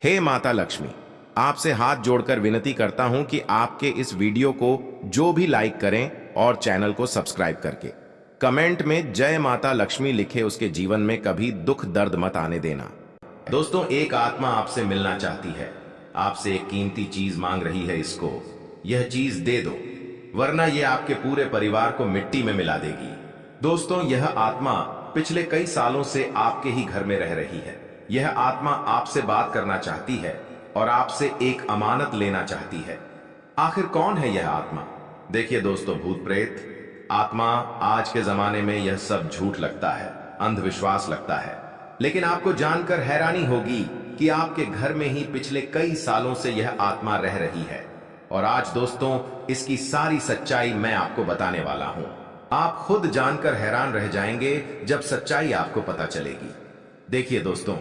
हे माता लक्ष्मी, आपसे हाथ जोड़कर विनती करता हूं कि आपके इस वीडियो को जो भी लाइक करें और चैनल को सब्सक्राइब करके कमेंट में जय माता लक्ष्मी लिखे, उसके जीवन में कभी दुख दर्द मत आने देना। दोस्तों, एक आत्मा आपसे मिलना चाहती है, आपसे एक कीमती चीज मांग रही है, इसको यह चीज दे दो वरना यह आपके पूरे परिवार को मिट्टी में मिला देगी। दोस्तों, यह आत्मा पिछले कई सालों से आपके ही घर में रह रही है। यह आत्मा आपसे बात करना चाहती है और आपसे एक अमानत लेना चाहती है। आखिर कौन है यह आत्मा? देखिए दोस्तों, भूत प्रेत आत्मा, आज के जमाने में यह सब झूठ लगता है, अंधविश्वास लगता है, लेकिन आपको जानकर हैरानी होगी कि आपके घर में ही पिछले कई सालों से यह आत्मा रह रही है। और आज दोस्तों, इसकी सारी सच्चाई मैं आपको बताने वाला हूं। आप खुद जानकर हैरान रह जाएंगे जब सच्चाई आपको पता चलेगी। देखिए दोस्तों,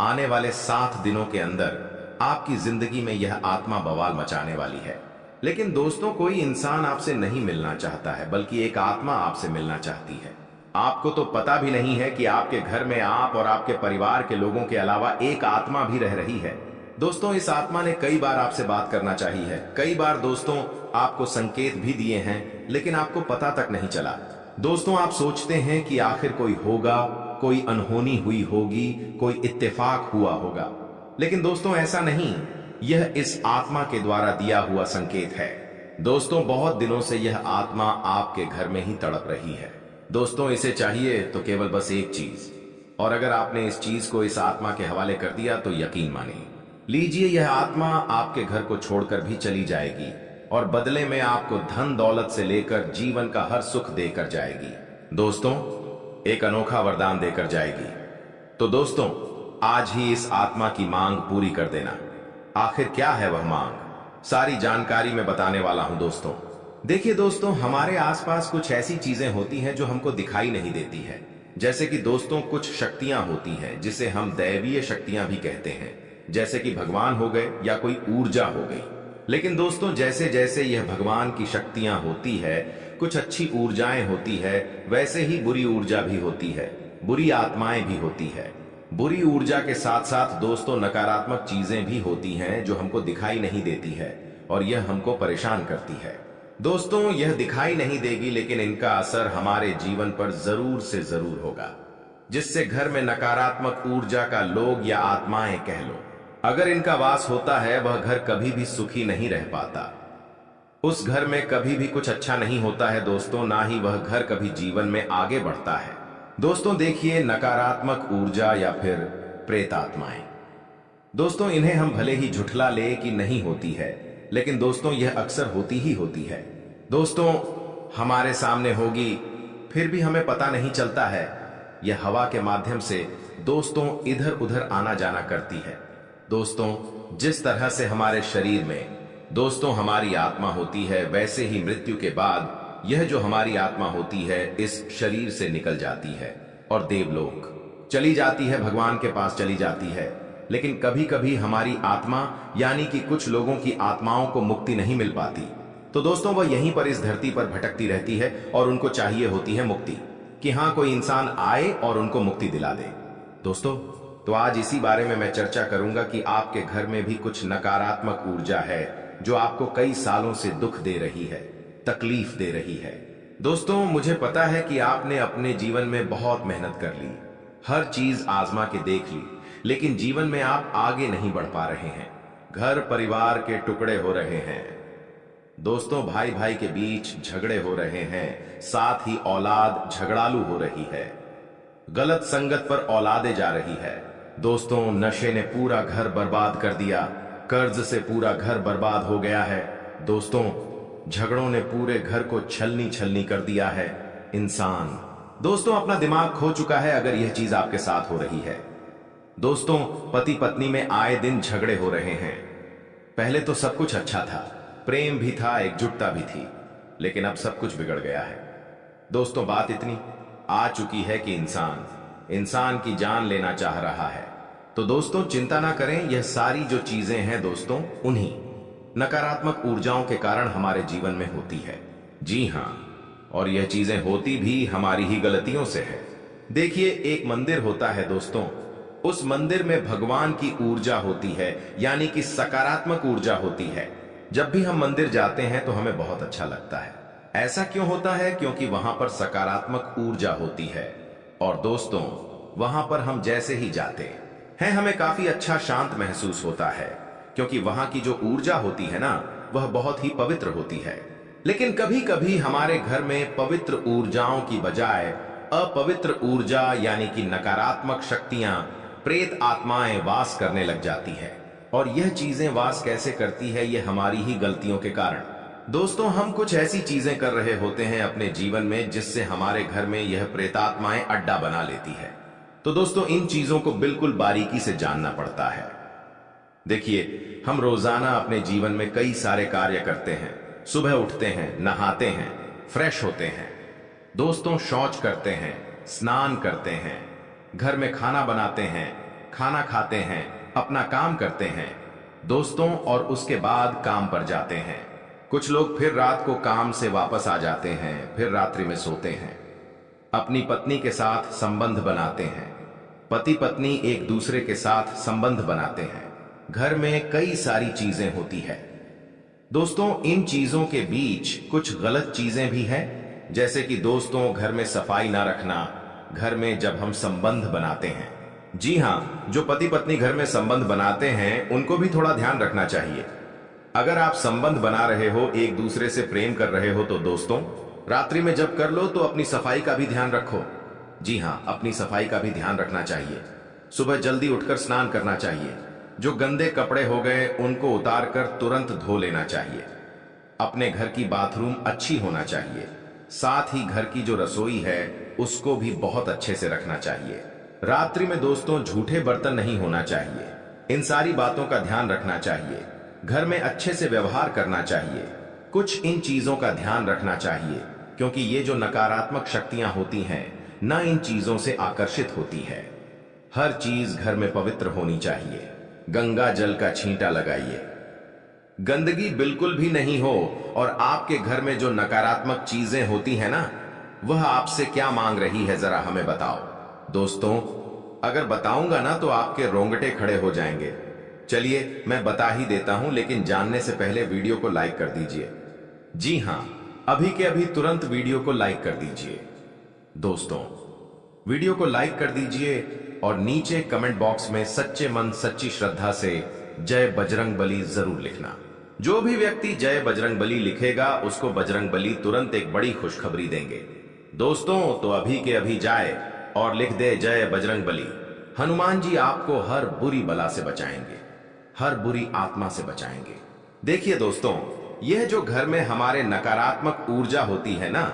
आने वाले 7 दिनों के अंदर आपकी जिंदगी में यह आत्मा बवाल मचाने वाली है। लेकिन दोस्तों, कोई इंसान आपसे नहीं मिलना चाहता है, बल्कि एक आत्मा आपसे मिलना चाहती है। आपको तो पता भी नहीं है कि आपके घर में आप और आपके परिवार के लोगों के अलावा एक आत्मा भी रह रही है। दोस्तों, इस आत्मा ने कई बार आपसे बात करना चाहिए है, कई बार दोस्तों आपको संकेत भी दिए हैं, लेकिन आपको पता तक नहीं चला। दोस्तों, आप सोचते हैं कि आखिर कोई होगा, कोई अनहोनी हुई होगी, कोई इत्तेफाक हुआ होगा, लेकिन दोस्तों ऐसा नहीं। यह इस आत्मा के द्वारा दिया हुआ संकेत है। दोस्तों, बहुत दिनों से यह आत्मा आपके घर में ही तड़प रही है। दोस्तों, इसे चाहिए तो केवल बस एक चीज, और अगर आपने इस चीज को इस आत्मा के हवाले कर दिया तो यकीन मानिए, लीजिए, यह आत्मा आपके घर को छोड़कर भी चली जाएगी और बदले में आपको धन दौलत से लेकर जीवन का हर सुख देकर जाएगी। दोस्तों, एक अनोखा वरदान देकर जाएगी। तो दोस्तों, आज ही इस आत्मा की मांग पूरी कर देना। आखिर क्या है वह मांग, सारी जानकारी मैं बताने वाला हूं। दोस्तों देखिए, दोस्तों हमारे आसपास कुछ ऐसी चीजें होती हैं जो हमको दिखाई नहीं देती है। जैसे कि दोस्तों, कुछ शक्तियां होती हैं जिसे हम दैवीय शक्तियां भी कहते हैं, जैसे कि भगवान हो गए या कोई ऊर्जा हो गई। लेकिन दोस्तों, जैसे जैसे यह भगवान की शक्तियां होती है, कुछ अच्छी ऊर्जाएं होती है, वैसे ही बुरी ऊर्जा भी होती है, बुरी आत्माएं भी होती है। बुरी ऊर्जा के साथ साथ दोस्तों नकारात्मक चीजें भी होती हैं जो हमको दिखाई नहीं देती है और यह हमको परेशान करती है। दोस्तों, यह दिखाई नहीं देगी, लेकिन इनका असर हमारे जीवन पर जरूर से जरूर होगा, जिससे घर में नकारात्मक ऊर्जा का लोग या आत्माएं कह लो, अगर इनका वास होता है, वह घर कभी भी सुखी नहीं रह पाता। उस घर में कभी भी कुछ अच्छा नहीं होता है दोस्तों, ना ही वह घर कभी जीवन में आगे बढ़ता है। दोस्तों देखिए, नकारात्मक ऊर्जा या फिर प्रेत आत्माएं, दोस्तों इन्हें हम भले ही झुठला ले कि नहीं होती है, लेकिन दोस्तों यह अक्सर होती ही होती है। दोस्तों, हमारे सामने होगी, फिर भी हमें पता नहीं चलता है। यह हवा के माध्यम से दोस्तों इधर उधर आना जाना करती है। दोस्तों, जिस तरह से हमारे शरीर में दोस्तों हमारी आत्मा होती है, वैसे ही मृत्यु के बाद यह जो हमारी आत्मा होती है इस शरीर से निकल जाती है और देवलोक चली जाती है, भगवान के पास चली जाती है। लेकिन कभी कभी हमारी आत्मा यानी कि कुछ लोगों की आत्माओं को मुक्ति नहीं मिल पाती, तो दोस्तों वह यहीं पर इस धरती पर भटकती रहती है और उनको चाहिए होती है मुक्ति, कि हाँ कोई इंसान आए और उनको मुक्ति दिला दे। दोस्तों, तो आज इसी बारे में मैं चर्चा करूंगा कि आपके घर में भी कुछ नकारात्मक ऊर्जा है जो आपको कई सालों से दुख दे रही है, तकलीफ दे रही है। दोस्तों, मुझे पता है कि आपने अपने जीवन में बहुत मेहनत कर ली, हर चीज आजमा के देख ली, लेकिन जीवन में आप आगे नहीं बढ़ पा रहे हैं। घर परिवार के टुकड़े हो रहे हैं दोस्तों, भाई भाई के बीच झगड़े हो रहे हैं, साथ ही औलाद झगड़ालू हो रही है, गलत संगत पर औलादे जा रही है। दोस्तों, नशे ने पूरा घर बर्बाद कर दिया, कर्ज से पूरा घर बर्बाद हो गया है। दोस्तों, झगड़ों ने पूरे घर को छलनी छलनी कर दिया है। इंसान दोस्तों अपना दिमाग खो चुका है अगर यह चीज आपके साथ हो रही है। दोस्तों, पति पत्नी में आए दिन झगड़े हो रहे हैं। पहले तो सब कुछ अच्छा था, प्रेम भी था, एकजुटता भी थी, लेकिन अब सब कुछ बिगड़ गया है। दोस्तों, बात इतनी आ चुकी है कि इंसान की जान लेना चाह रहा है। तो दोस्तों चिंता ना करें, यह सारी जो चीजें हैं दोस्तों उन्हीं नकारात्मक ऊर्जाओं के कारण हमारे जीवन में होती है। जी हां, और यह चीजें होती भी हमारी ही गलतियों से है। देखिए, एक मंदिर होता है दोस्तों, उस मंदिर में भगवान की ऊर्जा होती है, यानी कि सकारात्मक ऊर्जा होती है। जब भी हम मंदिर जाते हैं तो हमें बहुत अच्छा लगता है। ऐसा क्यों होता है? क्योंकि वहां पर सकारात्मक ऊर्जा होती है। और दोस्तों, वहां पर हम जैसे ही जाते हैं हमें काफी अच्छा शांत महसूस होता है, क्योंकि वहां की जो ऊर्जा होती है ना, वह बहुत ही पवित्र होती है। लेकिन कभी कभी हमारे घर में पवित्र ऊर्जाओं की बजाय अपवित्र ऊर्जा यानी कि नकारात्मक शक्तियां, प्रेत आत्माएं वास करने लग जाती है। और यह चीजें वास कैसे करती है? ये हमारी ही गलतियों के कारण। दोस्तों, हम कुछ ऐसी चीजें कर रहे होते हैं अपने जीवन में जिससे हमारे घर में यह प्रेतात्माएं अड्डा बना लेती है। तो दोस्तों, इन चीजों को बिल्कुल बारीकी से जानना पड़ता है। देखिए, हम रोजाना अपने जीवन में कई सारे कार्य करते हैं। सुबह उठते हैं, नहाते हैं, फ्रेश होते हैं, दोस्तों शौच करते हैं, स्नान करते हैं, घर में खाना बनाते हैं, खाना खाते हैं, अपना काम करते हैं दोस्तों, और उसके बाद काम पर जाते हैं। कुछ लोग फिर रात को काम से वापस आ जाते हैं, फिर रात्रि में सोते हैं, अपनी पत्नी के साथ संबंध बनाते हैं, पति पत्नी एक दूसरे के साथ संबंध बनाते हैं, घर में कई सारी चीजें होती है। दोस्तों, इन चीजों के बीच कुछ गलत चीजें भी हैं, जैसे कि दोस्तों घर में सफाई ना रखना। घर में जब हम संबंध बनाते हैं, जी हाँ, जो पति पत्नी घर में संबंध बनाते हैं उनको भी थोड़ा ध्यान रखना चाहिए। अगर आप संबंध बना रहे हो, एक दूसरे से प्रेम कर रहे हो, तो दोस्तों रात्रि में जब कर लो तो अपनी सफाई का भी ध्यान रखो। जी हाँ, अपनी सफाई का भी ध्यान रखना चाहिए। सुबह जल्दी उठकर स्नान करना चाहिए। जो गंदे कपड़े हो गए उनको उतार कर तुरंत धो लेना चाहिए। अपने घर की बाथरूम अच्छी होना चाहिए। साथ ही घर की जो रसोई है उसको भी बहुत अच्छे से रखना चाहिए। रात्रि में दोस्तों झूठे बर्तन नहीं होना चाहिए। इन सारी बातों का ध्यान रखना चाहिए। घर में अच्छे से व्यवहार करना चाहिए। कुछ इन चीजों का ध्यान रखना चाहिए, क्योंकि ये जो नकारात्मक शक्तियां होती हैं न इन चीजों से आकर्षित होती है। हर चीज घर में पवित्र होनी चाहिए। गंगा जल का छींटा लगाइए, गंदगी बिल्कुल भी नहीं हो। और आपके घर में जो नकारात्मक चीजें होती हैं ना, वह आपसे क्या मांग रही है, जरा हमें बताओ। दोस्तों, अगर बताऊंगा ना तो आपके रोंगटे खड़े हो जाएंगे। चलिए मैं बता ही देता हूं, लेकिन जानने से पहले वीडियो को लाइक कर दीजिए। जी हां, अभी के अभी तुरंत वीडियो को लाइक कर दीजिए। दोस्तों, वीडियो को लाइक कर दीजिए और नीचे कमेंट बॉक्स में सच्चे मन सच्ची श्रद्धा से जय बजरंग बली जरूर लिखना। जो भी व्यक्ति जय बजरंग बली लिखेगा उसको बजरंग बली तुरंत एक बड़ी खुशखबरी देंगे। दोस्तों, तो अभी के अभी जाए और लिख दे जय बजरंग बली। हनुमान जी आपको हर बुरी बला से बचाएंगे, हर बुरी आत्मा से बचाएंगे। देखिए दोस्तों, यह जो घर में हमारे नकारात्मक ऊर्जा होती है ना,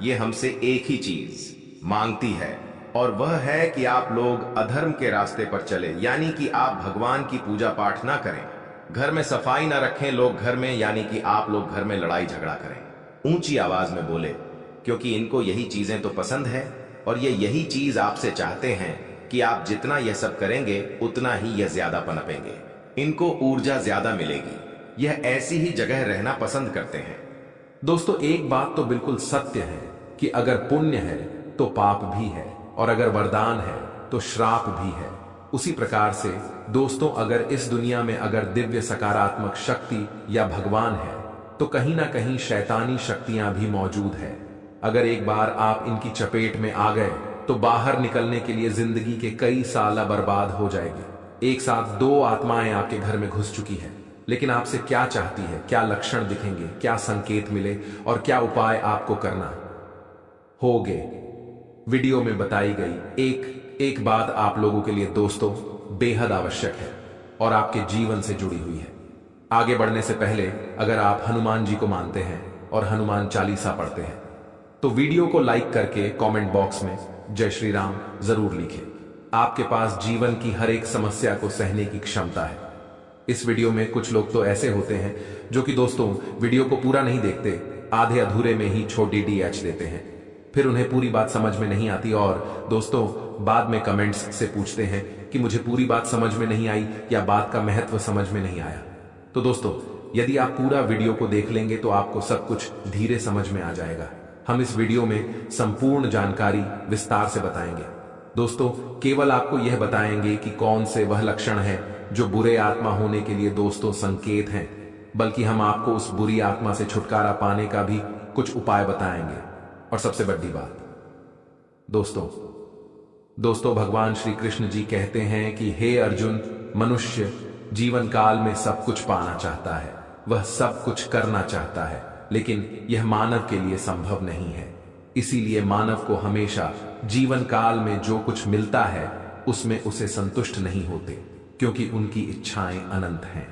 यह हमसे एक ही चीज मांगती है, और वह है कि आप लोग अधर्म के रास्ते पर चले, यानी कि आप भगवान की पूजा पाठ ना करें, घर में सफाई ना रखें लोग घर में, यानी कि आप लोग घर में लड़ाई झगड़ा करें, ऊंची आवाज में बोले, क्योंकि इनको यही चीजें तो पसंद है। और ये यही चीज आपसे चाहते हैं कि आप जितना यह सब करेंगे उतना ही यह ज्यादा पनपेंगे, इनको ऊर्जा ज्यादा मिलेगी। यह ऐसी ही जगह रहना पसंद करते हैं। दोस्तों, एक बात तो बिल्कुल सत्य है कि अगर पुण्य है तो पाप भी है, और अगर वरदान है तो श्राप भी है। उसी प्रकार से दोस्तों, अगर इस दुनिया में अगर दिव्य सकारात्मक शक्ति या भगवान है तो कहीं ना कहीं शैतानी शक्तियां भी मौजूद है। अगर एक बार आप इनकी चपेट में आ गए तो बाहर निकलने के लिए जिंदगी के कई साल बर्बाद हो जाएगी। एक साथ दो आत्माएं आपके घर में घुस चुकी हैं, लेकिन आपसे क्या चाहती है, क्या लक्षण दिखेंगे, क्या संकेत मिले और क्या उपाय आपको करना होगे, वीडियो में बताई गई एक बात आप लोगों के लिए दोस्तों बेहद आवश्यक है और आपके जीवन से जुड़ी हुई है। आगे बढ़ने से पहले अगर आप हनुमान जी को मानते हैं और हनुमान चालीसा पढ़ते हैं तो वीडियो को लाइक करके कमेंट बॉक्स में जय श्री राम जरूर लिखें। आपके पास जीवन की हर एक समस्या को सहने की क्षमता है। इस वीडियो में कुछ लोग तो ऐसे होते हैं जो कि दोस्तों वीडियो को पूरा नहीं देखते, आधे अधूरे में ही छोटी DH देते हैं, फिर उन्हें पूरी बात समझ में नहीं आती और दोस्तों बाद में कमेंट्स से पूछते हैं कि मुझे पूरी बात समझ में नहीं आई या बात का महत्व समझ में नहीं आया। तो दोस्तों, यदि आप पूरा वीडियो को देख लेंगे तो आपको सब कुछ धीरे समझ में आ जाएगा। हम इस वीडियो में संपूर्ण जानकारी विस्तार से बताएंगे। दोस्तों केवल आपको यह बताएंगे कि कौन से वह लक्षण हैं जो बुरे आत्मा होने के लिए दोस्तों संकेत हैं, बल्कि हम आपको उस बुरी आत्मा से छुटकारा पाने का भी कुछ उपाय बताएंगे। और सबसे बड़ी बात दोस्तों भगवान श्री कृष्ण जी कहते हैं कि हे अर्जुन, मनुष्य जीवन काल में सब कुछ पाना चाहता है, वह सब कुछ करना चाहता है, लेकिन यह मानव के लिए संभव नहीं है। इसीलिए मानव को हमेशा जीवन काल में जो कुछ मिलता है उसमें उसे संतुष्ट नहीं होते, क्योंकि उनकी इच्छाएं अनंत हैं।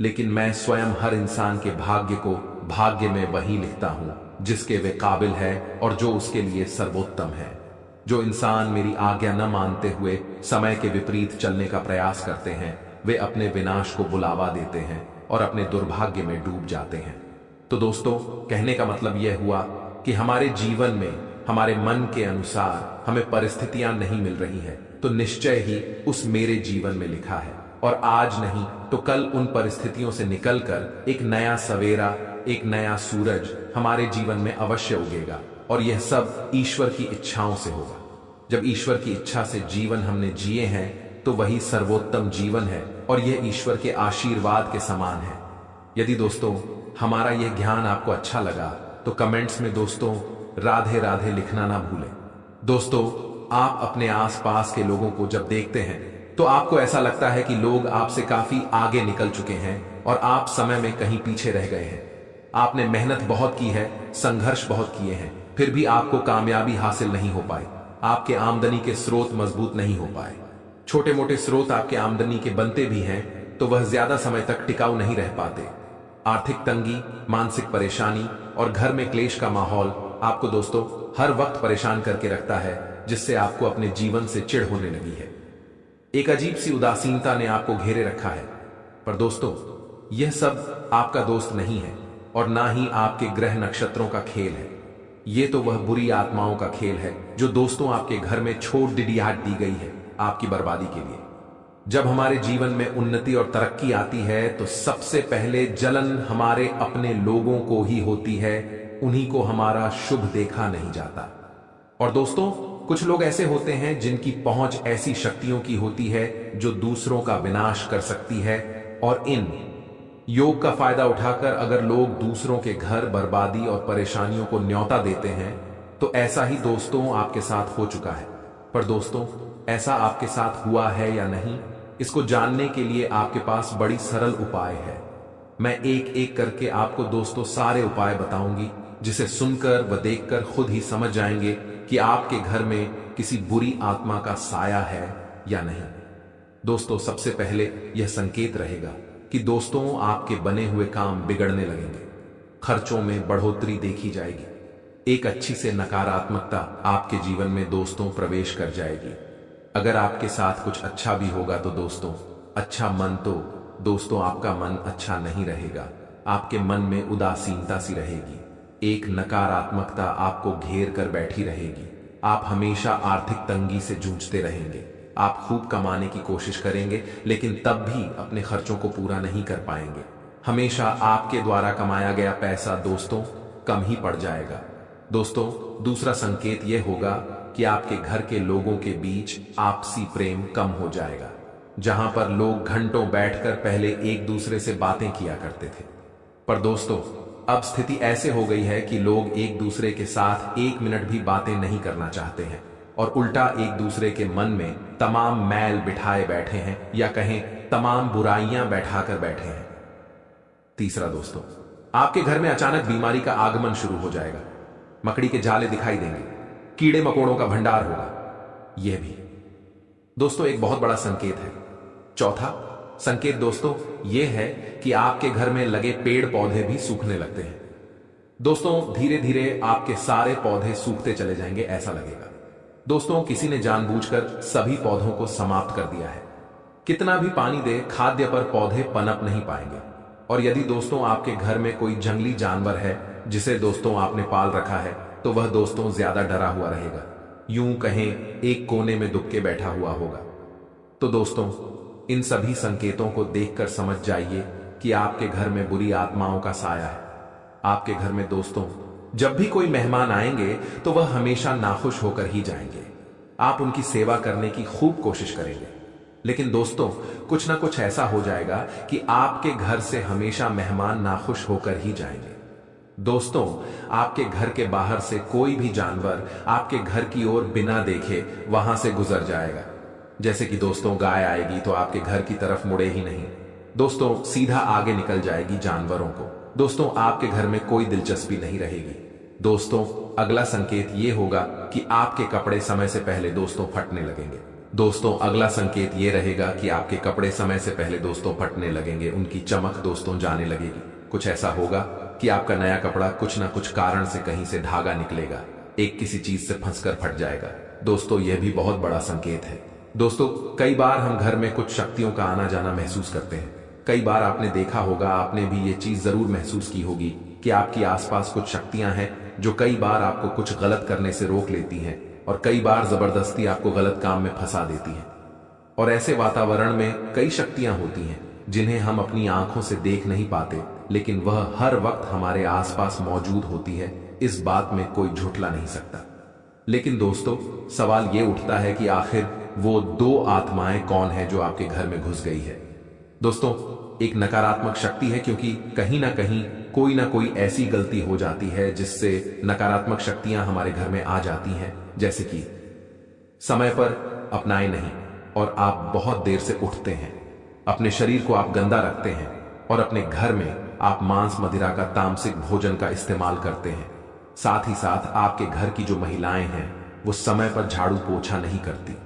लेकिन मैं स्वयं हर इंसान के भाग्य को भाग्य में वही लिखता हूं जिसके वे काबिल है और जो उसके लिए सर्वोत्तम है। जो इंसान मेरी आज्ञा न मानते हुए समय के विपरीत चलने का प्रयास करते हैं, वे अपने विनाश को बुलावा देते हैं और अपने दुर्भाग्य में डूब जाते हैं। तो दोस्तों कहने का मतलब यह हुआ कि हमारे जीवन में हमारे मन के अनुसार हमें परिस्थितियां नहीं मिल रही हैं, तो निश्चय ही उस मेरे जीवन में लिखा है, और आज नहीं तो कल उन परिस्थितियों से निकलकर एक नया सवेरा, एक नया सूरज हमारे जीवन में अवश्य उगेगा। और यह सब ईश्वर की इच्छाओं से होगा। जब ईश्वर की इच्छा से जीवन हमने जिए हैं तो वही सर्वोत्तम जीवन है और यह ईश्वर के आशीर्वाद के समान है। यदि दोस्तों हमारा यह ज्ञान आपको अच्छा लगा तो कमेंट्स में दोस्तों राधे राधे लिखना ना भूलें। दोस्तों आप अपने आसपास के लोगों को जब देखते हैं तो आपको ऐसा लगता है कि लोग आपसे काफी आगे निकल चुके हैं और आप समय में कहीं पीछे रह गए हैं। आपने मेहनत बहुत की है, संघर्ष बहुत किए हैं, फिर भी आपको कामयाबी हासिल नहीं हो पाई। आपके आमदनी के स्रोत मजबूत नहीं हो पाए। छोटे मोटे स्रोत आपके आमदनी के बनते भी हैं तो वह ज्यादा समय तक टिकाऊ नहीं रह पाते। आर्थिक तंगी, मानसिक परेशानी और घर में क्लेश का माहौल आपको दोस्तों हर वक्त परेशान करके रखता है, जिससे आपको अपने जीवन से चिढ़ होने लगी है। एक अजीब सी उदासीनता ने आपको घेरे रखा है। पर दोस्तों यह सब आपका दोस्त नहीं है और ना ही आपके ग्रह नक्षत्रों का खेल है। ये तो वह बुरी आत्माओं का खेल है जो दोस्तों आपके घर में छोड़ डिडियाट दी गई है आपकी बर्बादी के लिए। जब हमारे जीवन में उन्नति और तरक्की आती है तो सबसे पहले जलन हमारे अपने लोगों को ही होती है, उन्हीं को हमारा शुभ देखा नहीं जाता। और दोस्तों कुछ लोग ऐसे होते हैं जिनकी पहुंच ऐसी शक्तियों की होती है जो दूसरों का विनाश कर सकती है, और इन योग का फायदा उठाकर अगर लोग दूसरों के घर बर्बादी और परेशानियों को न्योता देते हैं तो ऐसा ही दोस्तों आपके साथ हो चुका है। पर दोस्तों ऐसा आपके साथ हुआ है या नहीं, इसको जानने के लिए आपके पास बड़ी सरल उपाय है। मैं एक एक करके आपको दोस्तों सारे उपाय बताऊंगी, जिसे सुनकर व देखकर खुद ही समझ जाएंगे कि आपके घर में किसी बुरी आत्मा का साया है या नहीं। दोस्तों सबसे पहले यह संकेत रहेगा कि दोस्तों आपके बने हुए काम बिगड़ने लगेंगे, खर्चों में बढ़ोतरी देखी जाएगी, एक अच्छी से नकारात्मकता आपके जीवन में दोस्तों प्रवेश कर जाएगी। अगर आपके साथ कुछ अच्छा भी होगा तो दोस्तों अच्छा मन, तो दोस्तों आपका मन अच्छा नहीं रहेगा, आपके मन में उदासीनता सी रहेगी, एक नकारात्मकता आपको घेर कर बैठी रहेगी। आप हमेशा आर्थिक तंगी से जूझते रहेंगे। आप खूब कमाने की कोशिश करेंगे लेकिन तब भी अपने खर्चों को पूरा नहीं कर पाएंगे। हमेशा आपके द्वारा कमाया गया पैसा दोस्तों कम ही पड़ जाएगा। दोस्तों दूसरा संकेत यह होगा कि आपके घर के लोगों के बीच आपसी प्रेम कम हो जाएगा। जहां पर लोग घंटों बैठकर पहले एक दूसरे से बातें किया करते थे, पर दोस्तों अब स्थिति ऐसे हो गई है कि लोग एक दूसरे के साथ एक मिनट भी बातें नहीं करना चाहते हैं और उल्टा एक दूसरे के मन में तमाम मैल बिठाए बैठे हैं, या कहें तमाम बुराइयां बैठाकर बैठे हैं। तीसरा दोस्तों आपके घर में अचानक बीमारी का आगमन शुरू हो जाएगा। मकड़ी के जाले दिखाई देंगे, कीड़े मकोड़ों का भंडार होगा। यह भी दोस्तों एक बहुत बड़ा संकेत है। चौथा संकेत दोस्तों यह है कि आपके घर में लगे पेड़ पौधे भी सूखने लगते हैं। दोस्तों धीरे धीरे आपके सारे पौधे सूखते चले जाएंगे, ऐसा लगेगा। दोस्तों किसी ने जानबूझकर सभी पौधों को समाप्त कर दिया है। कितना भी पानी दे, खाद्य पर पौधे पनप नहीं पाएंगे। और यदि दोस्तों आपके घर में कोई जंगली जानवर है जिसे दोस्तों आपने पाल रखा है तो वह दोस्तों ज्यादा डरा हुआ रहेगा, यूं कहें एक कोने में दुबके बैठा हुआ होगा। तो दोस्तों इन सभी संकेतों को देखकर समझ जाइए कि आपके घर में बुरी आत्माओं का साया है। आपके घर में दोस्तों जब भी कोई मेहमान आएंगे तो वह हमेशा नाखुश होकर ही जाएंगे। आप उनकी सेवा करने की खूब कोशिश करेंगे। लेकिन दोस्तों, कुछ ना कुछ ऐसा हो जाएगा कि आपके घर से हमेशा मेहमान नाखुश होकर ही जाएंगे। दोस्तों, आपके घर के बाहर से कोई भी जानवर आपके घर की ओर बिना देखे वहां से गुजर जाएगा। जैसे कि दोस्तों, गाय आएगी तो आपके घर की तरफ मुड़े ही नहीं, दोस्तों सीधा आगे निकल जाएगी जानवरों को। दोस्तों, आपके घर में कोई दिलचस्पी नहीं रहेगी। दोस्तों, अगला संकेत ये होगा कि आपके कपड़े समय से पहले दोस्तों फटने लगेंगे। दोस्तों, अगला संकेत ये रहेगा कि आपके कपड़े समय से पहले दोस्तों फटने लगेंगे, उनकी चमक दोस्तों जाने लगेगी। कुछ ऐसा होगा कि आपका नया कपड़ा कुछ ना कुछ कारण से कहीं से धागा निकलेगा, एक किसी चीज से फंसकर फट जाएगा। दोस्तों, यह भी बहुत बड़ा संकेत है। दोस्तों, कई बार हम घर में कुछ शक्तियों का आना जाना महसूस करते हैं। कई बार आपने देखा होगा, आपने भी ये चीज जरूर महसूस की होगी कि आपके आसपास कुछ शक्तियां हैं जो कई बार आपको कुछ गलत करने से रोक लेती हैं और कई बार जबरदस्ती आपको गलत काम में फंसा देती हैं। और ऐसे वातावरण में कई शक्तियां होती हैं जिन्हें हम अपनी आंखों से देख नहीं पाते, लेकिन वह हर वक्त हमारे आसपास मौजूद होती है। इस बात में कोई झुठला नहीं सकता। लेकिन दोस्तों, सवाल यह उठता है कि आखिर वो दो आत्माएं कौन है जो आपके घर में घुस गई है। दोस्तों, एक नकारात्मक शक्ति है, क्योंकि कहीं ना कोई ऐसी गलती हो जाती है जिससे नकारात्मक शक्तियां हमारे घर में आ जाती हैं। जैसे कि समय पर अपनाए नहीं और आप बहुत देर से उठते हैं, अपने शरीर को आप गंदा रखते हैं और अपने घर में आप मांस मदिरा का तामसिक भोजन का इस्तेमाल करते हैं। साथ ही साथ आपके घर की जो महिलाएं हैं वो समय पर झाड़ू पोछा नहीं करती।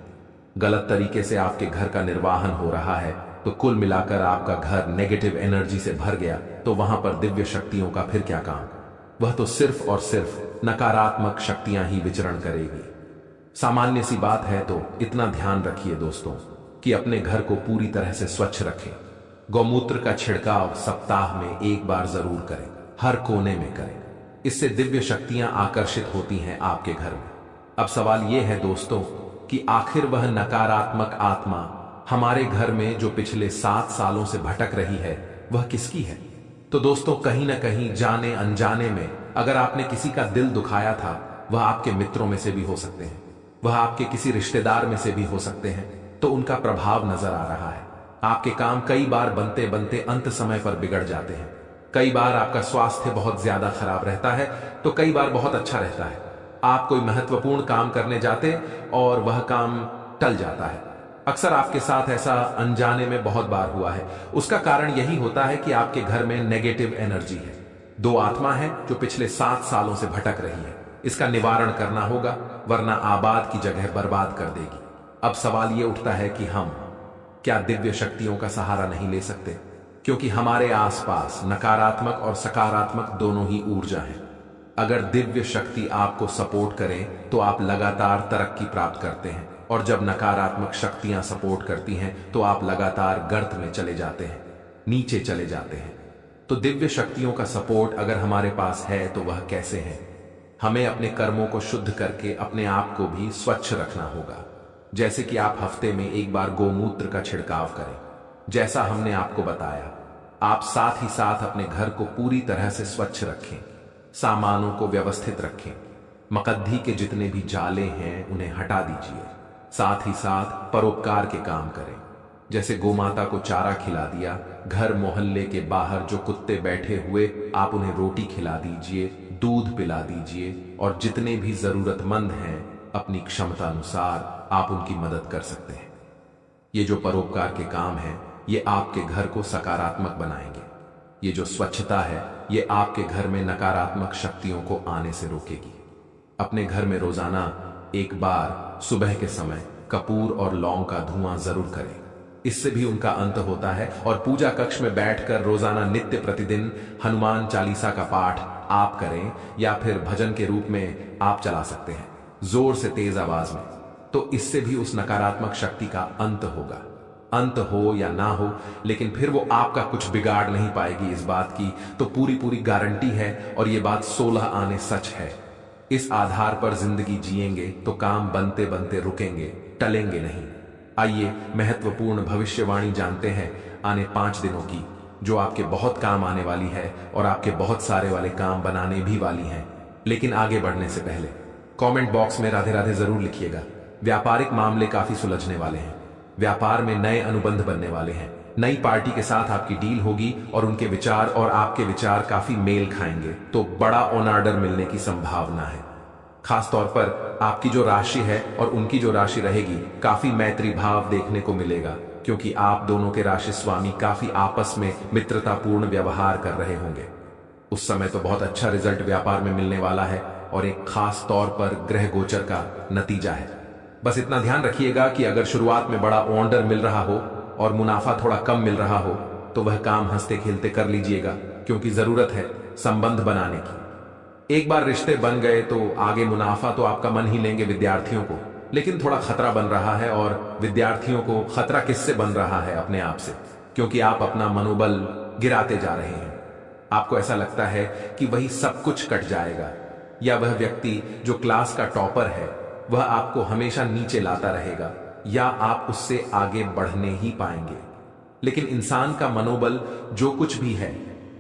गलत तरीके से आपके घर का निर्वाहन हो रहा है, तो कुल मिलाकर आपका घर नेगेटिव एनर्जी से भर गया, तो वहां पर दिव्य शक्तियों का फिर क्या काम। वह तो सिर्फ और सिर्फ नकारात्मक शक्तियां ही विचरण करेगी। सामान्य सी बात है, तो इतना ध्यान रखिए दोस्तों कि अपने घर को पूरी तरह से स्वच्छ रखें। गौमूत्र का छिड़काव सप्ताह में एक बार जरूर करें, हर कोने में करें। इससे दिव्य शक्तियां आकर्षित होती हैं आपके घर में। अब सवाल यह है दोस्तों कि आखिर वह नकारात्मक आत्मा हमारे घर में जो पिछले 7 सालों से भटक रही है वह किसकी है। तो दोस्तों, कहीं ना कहीं जाने अनजाने में अगर आपने किसी का दिल दुखाया था, वह आपके मित्रों में से भी हो सकते हैं, वह आपके किसी रिश्तेदार में से भी हो सकते हैं, तो उनका प्रभाव नजर आ रहा है। आपके काम कई बार बनते बनते अंत समय पर बिगड़ जाते हैं। कई बार आपका स्वास्थ्य बहुत ज्यादा खराब रहता है, तो कई बार बहुत अच्छा रहता है। आप कोई महत्वपूर्ण काम करने जाते और वह काम टल जाता है। अक्सर आपके साथ ऐसा अनजाने में बहुत बार हुआ है। उसका कारण यही होता है कि आपके घर में नेगेटिव एनर्जी है। दो आत्मा है जो पिछले 7 सालों से भटक रही है। इसका निवारण करना होगा, वरना आबाद की जगह बर्बाद कर देगी। अब सवाल यह उठता है कि हम क्या दिव्य शक्तियों का सहारा नहीं ले सकते, क्योंकि हमारे आसपास नकारात्मक और सकारात्मक दोनों ही ऊर्जा है। अगर दिव्य शक्ति आपको सपोर्ट करें तो आप लगातार तरक्की प्राप्त करते हैं, और जब नकारात्मक शक्तियां सपोर्ट करती हैं तो आप लगातार गर्त में चले जाते हैं, नीचे चले जाते हैं। तो दिव्य शक्तियों का सपोर्ट अगर हमारे पास है तो वह कैसे है। हमें अपने कर्मों को शुद्ध करके अपने आप को भी स्वच्छ रखना होगा। जैसे कि आप हफ्ते में एक बार गोमूत्र का छिड़काव करें, जैसा हमने आपको बताया। आप साथ ही साथ अपने घर को पूरी तरह से स्वच्छ रखें, सामानों को व्यवस्थित रखें, मकद्दी के जितने भी जाले हैं उन्हें हटा दीजिए। साथ ही साथ परोपकार के काम करें, जैसे गोमाता को चारा खिला दिया, घर मोहल्ले के बाहर जो कुत्ते बैठे हुए आप उन्हें रोटी खिला दीजिए, दूध पिला दीजिए, और जितने भी जरूरतमंद हैं अपनी क्षमता अनुसार आप उनकी मदद कर सकते हैं। ये जो परोपकार के काम हैं ये आपके घर को सकारात्मक बनाएंगे। ये जो स्वच्छता है ये आपके घर में नकारात्मक शक्तियों को आने से रोकेगी। अपने घर में रोजाना एक बार सुबह के समय कपूर और लौंग का धुआं जरूर करें, इससे भी उनका अंत होता है। और पूजा कक्ष में बैठकर रोजाना नित्य प्रतिदिन हनुमान चालीसा का पाठ आप करें, या फिर भजन के रूप में आप चला सकते हैं जोर से तेज आवाज में। तो इससे भी उस नकारात्मक शक्ति का अंत होगा। अंत हो या ना हो, लेकिन फिर वो आपका कुछ बिगाड़ नहीं पाएगी। इस बात की तो पूरी गारंटी है, और ये बात 16 आने सच है। इस आधार पर जिंदगी जिएंगे तो काम बनते बनते रुकेंगे, टलेंगे नहीं। आइए महत्वपूर्ण भविष्यवाणी जानते हैं आने 5 दिनों की, जो आपके बहुत काम आने वाली है और आपके बहुत सारे वाले काम बनाने भी वाली हैं। लेकिन आगे बढ़ने से पहले कमेंट बॉक्स में राधे राधे जरूर लिखिएगा। व्यापारिक मामले काफी सुलझने वाले हैं। व्यापार में नए अनुबंध बनने वाले हैं। नई पार्टी के साथ आपकी डील होगी और उनके विचार और आपके विचार काफी मेल खाएंगे, तो बड़ा ऑन ऑर्डर मिलने की संभावना है। खास तौर पर आपकी जो राशि है और उनकी जो राशि रहेगी, काफी मैत्री भाव देखने को मिलेगा, क्योंकि आप दोनों के राशि स्वामी काफी आपस में मित्रतापूर्ण व्यवहार कर रहे होंगे। उस समय तो बहुत अच्छा रिजल्ट व्यापार में मिलने वाला है और एक खास तौर पर ग्रह गोचर का नतीजा है। बस इतना ध्यान रखिएगा कि अगर शुरुआत में बड़ा ऑर्डर मिल रहा हो और मुनाफा थोड़ा कम मिल रहा हो, तो वह काम हंसते खेलते कर लीजिएगा, क्योंकि जरूरत है संबंध बनाने की। एक बार रिश्ते बन गए तो आगे मुनाफा तो आपका मन ही लेंगे विद्यार्थियों को, लेकिन थोड़ा खतरा बन रहा है। और विद्यार्थियों को खतरा किससे बन रहा है? अपने आप से, क्योंकि आप अपना मनोबल गिराते जा रहे हैं। आपको ऐसा लगता है कि वही सब कुछ कट जाएगा, या वह व्यक्ति जो क्लास का टॉपर है वह आपको हमेशा नीचे लाता रहेगा, या आप उससे आगे बढ़ने ही पाएंगे। लेकिन इंसान का मनोबल जो कुछ भी है,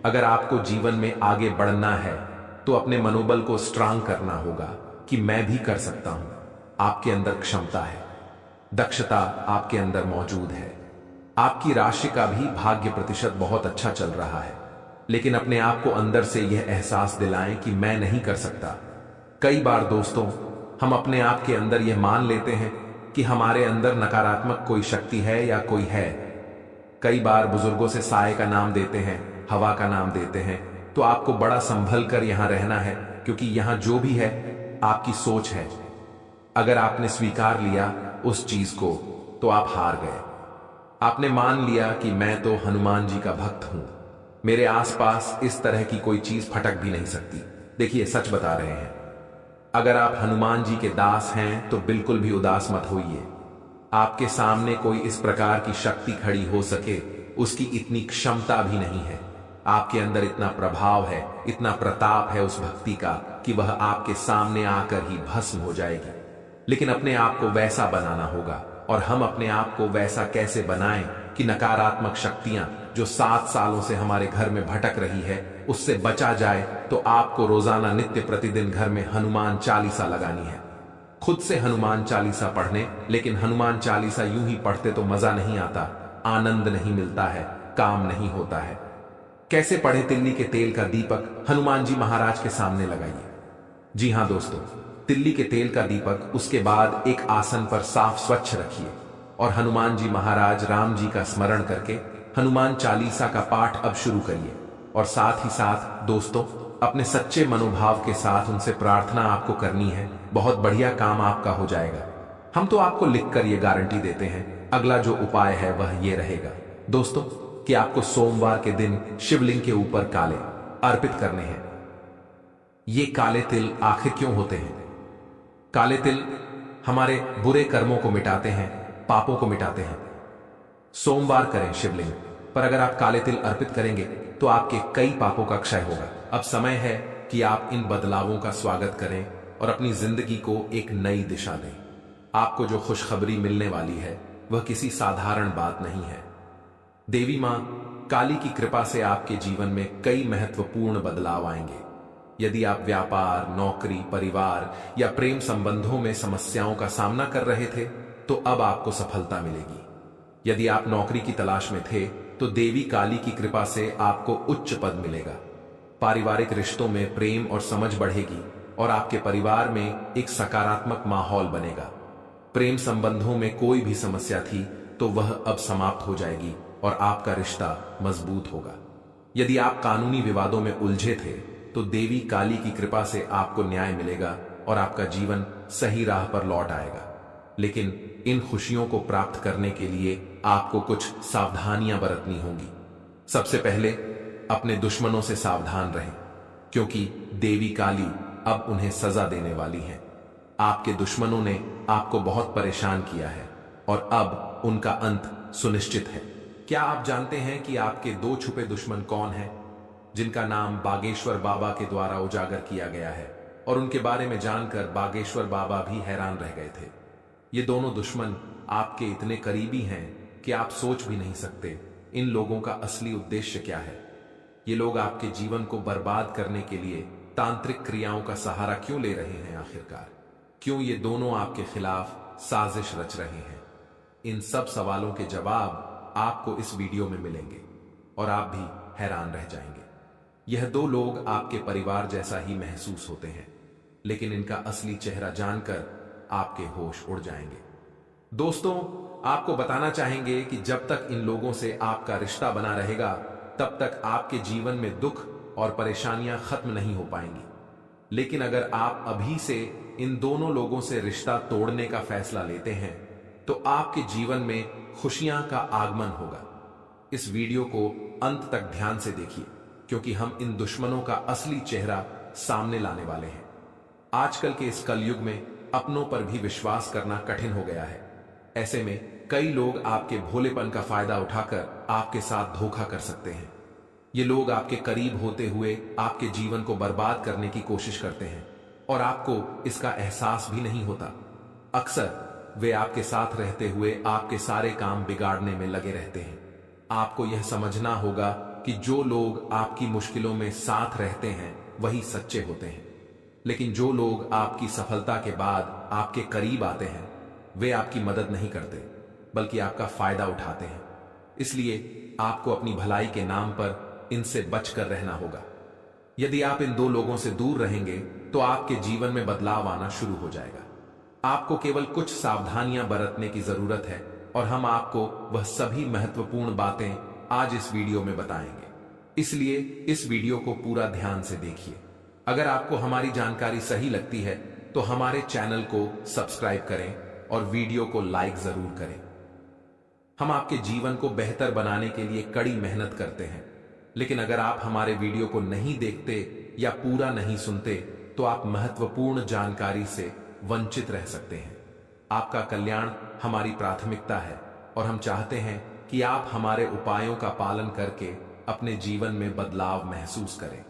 अगर आपको जीवन में आगे बढ़ना है तो अपने मनोबल को स्ट्रांग करना होगा कि मैं भी कर सकता हूं। आपके अंदर क्षमता है, दक्षता आपके अंदर मौजूद है। आपकी राशि का भी भाग्य प्रतिशत बहुत अच्छा चल रहा है, लेकिन अपने आप को अंदर से यह एहसास दिलाएं कि मैं नहीं कर सकता। कई बार दोस्तों, हम अपने आप के अंदर यह मान लेते हैं कि हमारे अंदर नकारात्मक कोई शक्ति है या कोई है। कई बार बुजुर्गों से साए का नाम देते हैं, हवा का नाम देते हैं। तो आपको बड़ा संभल कर यहां रहना है, क्योंकि यहां जो भी है आपकी सोच है। अगर आपने स्वीकार लिया उस चीज को, तो आप हार गए। आपने मान लिया कि मैं तो हनुमान जी का भक्त हूं, मेरे आसपास इस तरह की कोई चीज फटक भी नहीं सकती। देखिए, सच बता रहे हैं, अगर आप हनुमान जी के दास हैं तो बिल्कुल भी उदास मत होइए। आपके सामने कोई इस प्रकार की शक्ति खड़ी हो सके, उसकी इतनी क्षमता भी नहीं है। आपके अंदर इतना प्रभाव है, इतना प्रताप है उस भक्ति का कि वह आपके सामने आकर ही भस्म हो जाएगी। लेकिन अपने आप को वैसा बनाना होगा। और हम अपने आप को वैसा कैसे बनाएं कि नकारात्मक शक्तियां जो 7 सालों से हमारे घर में भटक रही है, उससे बचा जाए। तो आपको रोजाना नित्य प्रतिदिन घर में हनुमान चालीसा लगानी है। खुद से हनुमान चालीसा पढ़ने, लेकिन हनुमान चालीसा यूं ही पढ़ते तो मजा नहीं आता, आनंद नहीं मिलता है, काम नहीं होता है। कैसे पढ़े? तिल्ली के तेल का दीपक हनुमान जी महाराज के सामने लगाइए। जी हां दोस्तों, तिल्ली के तेल का दीपक, उसके बाद एक आसन पर साफ स्वच्छ रखिए और हनुमान जी महाराज राम जी का स्मरण करके हनुमान चालीसा का पाठ अब शुरू करिए। और साथ ही साथ दोस्तों, अपने सच्चे मनोभाव के साथ उनसे प्रार्थना आपको करनी है। बहुत बढ़िया काम आपका हो जाएगा। हम तो आपको लिखकर ये गारंटी देते हैं। अगला जो उपाय है वह ये रहेगा दोस्तों, कि आपको सोमवार के दिन शिवलिंग के ऊपर काले अर्पित करने हैं। ये काले तिल आखिर क्यों होते हैं? काले तिल हमारे बुरे कर्मों को मिटाते हैं, पापों को मिटाते हैं। सोमवार करें शिवलिंग पर अगर आप काले तिल अर्पित करेंगे तो आपके कई पापों का क्षय होगा। अब समय है कि आप इन बदलावों का स्वागत करें और अपनी जिंदगी को एक नई दिशा दें। आपको जो खुशखबरी मिलने वाली है वह किसी साधारण बात नहीं है। देवी मां काली की कृपा से आपके जीवन में कई महत्वपूर्ण बदलाव आएंगे। यदि आप व्यापार, नौकरी, परिवार या प्रेम संबंधों में समस्याओं का सामना कर रहे थे, तो अब आपको सफलता मिलेगी। यदि आप नौकरी की तलाश में थे, तो देवी काली की कृपा से आपको उच्च पद मिलेगा। पारिवारिक रिश्तों में प्रेम और समझ बढ़ेगी और आपके परिवार में एक सकारात्मक माहौल बनेगा। प्रेम संबंधों में कोई भी समस्या थी तो वह अब समाप्त हो जाएगी और आपका रिश्ता मजबूत होगा। यदि आप कानूनी विवादों में उलझे थे, तो देवी काली की कृपा से आपको न्याय मिलेगा और आपका जीवन सही राह पर लौट आएगा। लेकिन इन खुशियों को प्राप्त करने के लिए आपको कुछ सावधानियां बरतनी होंगी। सबसे पहले अपने दुश्मनों से सावधान रहें, क्योंकि देवी काली अब उन्हें सजा देने वाली हैं। आपके दुश्मनों ने आपको बहुत परेशान किया है और अब उनका अंत सुनिश्चित है। क्या आप जानते हैं कि आपके 2 छुपे दुश्मन कौन हैं, जिनका नाम बागेश्वर बाबा के द्वारा उजागर किया गया है? और उनके बारे में जानकर बागेश्वर बाबा भी हैरान रह गए थे। ये दोनों दुश्मन आपके इतने करीबी हैं कि आप सोच भी नहीं सकते इन लोगों का असली उद्देश्य क्या है। ये लोग आपके जीवन को बर्बाद करने के लिए तांत्रिक क्रियाओं का सहारा क्यों ले रहे हैं? आखिरकार क्यों ये दोनों आपके खिलाफ साजिश रच रहे हैं। इन सब सवालों के जवाब आपको इस वीडियो में मिलेंगे और आप भी हैरान रह जाएंगे। यह दो लोग आपके परिवार जैसा ही महसूस होते हैं, लेकिन इनका असली चेहरा जानकर आपके होश उड़ जाएंगे। दोस्तों, आपको बताना चाहेंगे कि जब तक इन लोगों से आपका रिश्ता बना रहेगा, तब तक आपके जीवन में दुख और परेशानियां खत्म नहीं हो पाएंगी। लेकिन अगर आप अभी से इन दोनों लोगों से रिश्ता तोड़ने का फैसला लेते हैं, तो आपके जीवन में खुशियां का आगमन होगा। इस वीडियो को अंत तक ध्यान से देखिए, क्योंकि हम इन दुश्मनों का असली चेहरा सामने लाने वाले हैं। आजकल के इस कलयुग में अपनों पर भी विश्वास करना कठिन हो गया है। ऐसे में कई लोग आपके भोलेपन का फायदा उठाकर आपके साथ धोखा कर सकते हैं। ये लोग आपके करीब होते हुए आपके जीवन को बर्बाद करने की कोशिश करते हैं और आपको इसका एहसास भी नहीं होता। अक्सर वे आपके साथ रहते हुए आपके सारे काम बिगाड़ने में लगे रहते हैं। आपको यह समझना होगा कि जो लोग आपकी मुश्किलों में साथ रहते हैं वही सच्चे होते हैं, लेकिन जो लोग आपकी सफलता के बाद आपके करीब आते हैं वे आपकी मदद नहीं करते, बल्कि आपका फायदा उठाते हैं। इसलिए आपको अपनी भलाई के नाम पर इनसे बचकर रहना होगा। यदि आप इन दो लोगों से दूर रहेंगे तो आपके जीवन में बदलाव आना शुरू हो जाएगा। आपको केवल कुछ सावधानियां बरतने की जरूरत है और हम आपको वह सभी महत्वपूर्ण बातें आज इस वीडियो में बताएंगे। इसलिए इस वीडियो को पूरा ध्यान से देखिए। अगर आपको हमारी जानकारी सही लगती है तो हमारे चैनल को सब्सक्राइब करें और वीडियो को लाइक जरूर करें। हम आपके जीवन को बेहतर बनाने के लिए कड़ी मेहनत करते हैं, लेकिन अगर आप हमारे वीडियो को नहीं देखते या पूरा नहीं सुनते तो आप महत्वपूर्ण जानकारी से वंचित रह सकते हैं। आपका कल्याण हमारी प्राथमिकता है और हम चाहते हैं कि आप हमारे उपायों का पालन करके अपने जीवन में बदलाव महसूस करें।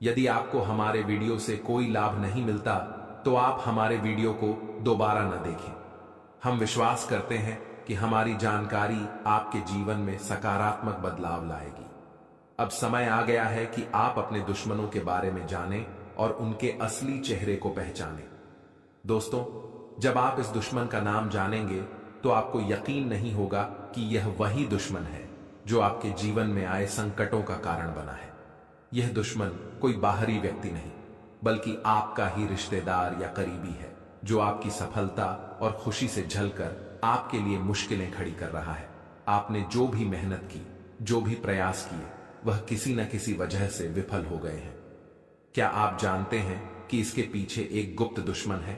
यदि आपको हमारे वीडियो से कोई लाभ नहीं मिलता तो आप हमारे वीडियो को दोबारा न देखें। हम विश्वास करते हैं कि हमारी जानकारी आपके जीवन में सकारात्मक बदलाव लाएगी। अब समय आ गया है कि आप अपने दुश्मनों के बारे में जानें और उनके असली चेहरे को पहचानें। दोस्तों, जब आप इस दुश्मन का नाम जानेंगे तो आपको यकीन नहीं होगा कि यह वही दुश्मन है जो आपके जीवन में आए संकटों का कारण बना है। यह दुश्मन कोई बाहरी व्यक्ति नहीं, बल्कि आपका ही रिश्तेदार या करीबी है, जो आपकी सफलता और खुशी से झलकर आपके लिए मुश्किलें खड़ी कर रहा है। आपने जो भी मेहनत की, जो भी प्रयास किए, वह किसी न किसी वजह से विफल हो गए हैं। क्या आप जानते हैं कि इसके पीछे एक गुप्त दुश्मन है?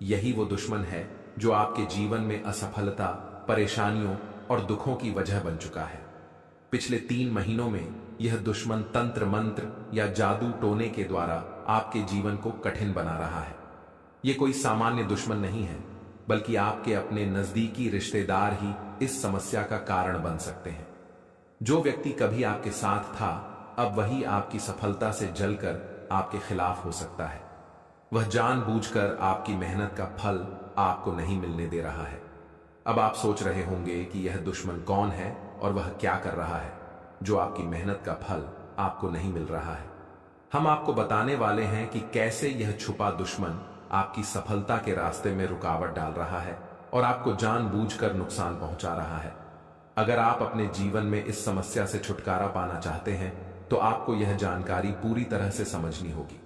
यही वो दुश्मन है जो आपके जीवन में असफलता, परेशानियों और दुखों की वजह बन चुका है। पिछले 3 महीनों में यह दुश्मन तंत्र मंत्र या जादू टोने के द्वारा आपके जीवन को कठिन बना रहा है। यह कोई सामान्य दुश्मन नहीं है, बल्कि आपके अपने नजदीकी रिश्तेदार ही इस समस्या का कारण बन सकते हैं। जो व्यक्ति कभी आपके साथ था, अब वही आपकी सफलता से जलकर आपके खिलाफ हो सकता है। वह जानबूझकर आपकी मेहनत का फल आपको नहीं मिलने दे रहा है। अब आप सोच रहे होंगे कि यह दुश्मन कौन है और वह क्या कर रहा है जो आपकी मेहनत का फल आपको नहीं मिल रहा है। हम आपको बताने वाले हैं कि कैसे यह छुपा दुश्मन आपकी सफलता के रास्ते में रुकावट डाल रहा है और आपको जानबूझकर नुकसान पहुंचा रहा है। अगर आप अपने जीवन में इस समस्या से छुटकारा पाना चाहते हैं तो आपको यह जानकारी पूरी तरह से समझनी होगी।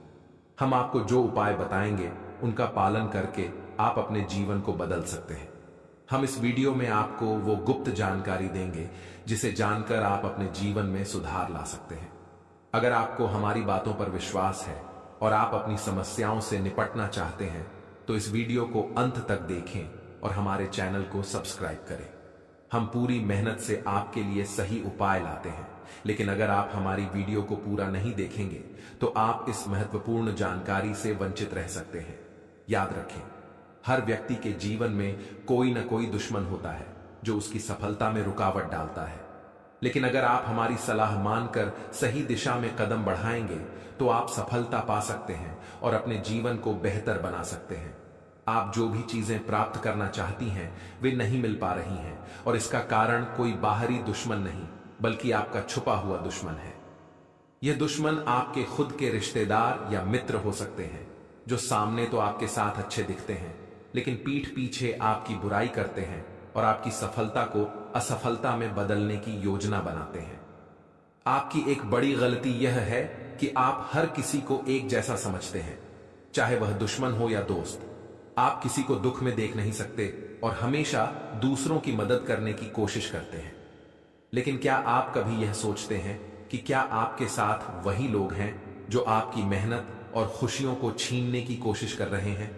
हम आपको जो उपाय बताएंगे उनका पालन करके आप अपने जीवन को बदल सकते हैं। हम इस वीडियो में आपको वो गुप्त जानकारी देंगे जिसे जानकर आप अपने जीवन में सुधार ला सकते हैं। अगर आपको हमारी बातों पर विश्वास है और आप अपनी समस्याओं से निपटना चाहते हैं तो इस वीडियो को अंत तक देखें और हमारे चैनल को सब्सक्राइब करें। हम पूरी मेहनत से आपके लिए सही उपाय लाते हैं, लेकिन अगर आप हमारी वीडियो को पूरा नहीं देखेंगे तो आप इस महत्वपूर्ण जानकारी से वंचित रह सकते हैं। याद रखें, हर व्यक्ति के जीवन में कोई न कोई दुश्मन होता है जो उसकी सफलता में रुकावट डालता है, लेकिन अगर आप हमारी सलाह मानकर सही दिशा में कदम बढ़ाएंगे तो आप सफलता पा सकते हैं और अपने जीवन को बेहतर बना सकते हैं। आप जो भी चीजें प्राप्त करना चाहती हैं वे नहीं मिल पा रही हैं और इसका कारण कोई बाहरी दुश्मन नहीं बल्कि आपका छुपा हुआ दुश्मन है। यह दुश्मन आपके खुद के रिश्तेदार या मित्र हो सकते हैं जो सामने तो आपके साथ अच्छे दिखते हैं, लेकिन पीठ पीछे आपकी बुराई करते हैं और आपकी सफलता को असफलता में बदलने की योजना बनाते हैं। आपकी एक बड़ी गलती यह है कि आप हर किसी को एक जैसा समझते हैं, चाहे वह दुश्मन हो या दोस्त। आप किसी को दुख में देख नहीं सकते और हमेशा दूसरों की मदद करने की कोशिश करते हैं। लेकिन क्या आप कभी यह सोचते हैं कि क्या आपके साथ वही लोग हैं जो आपकी मेहनत और खुशियों को छीनने की कोशिश कर रहे हैं?